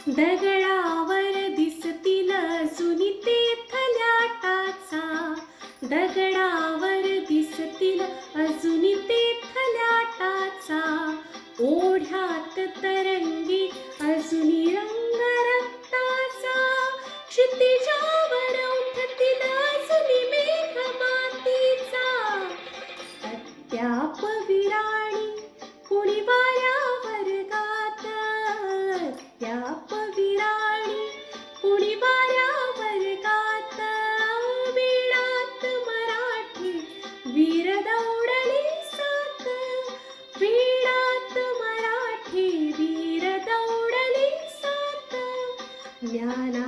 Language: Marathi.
दगडावर दिसतील अजूनी तेथल्या टाचा, दगडावर दिसतील अजूनी तेथल्या टाचा, ओढ्यात तरंगी अजूनी रंग रक्ताचा, क्षितिजावर उठतील अजूनी मेघमातीचा, अद्याप विराणी कुणी वाऱ्यावर गात, अद्याप विराणी कुणी वाऱ्यावर गात, वीणात मराठी वीर दौडले सात, वीणात मराठी वीर दौडले सात, ज्ञाना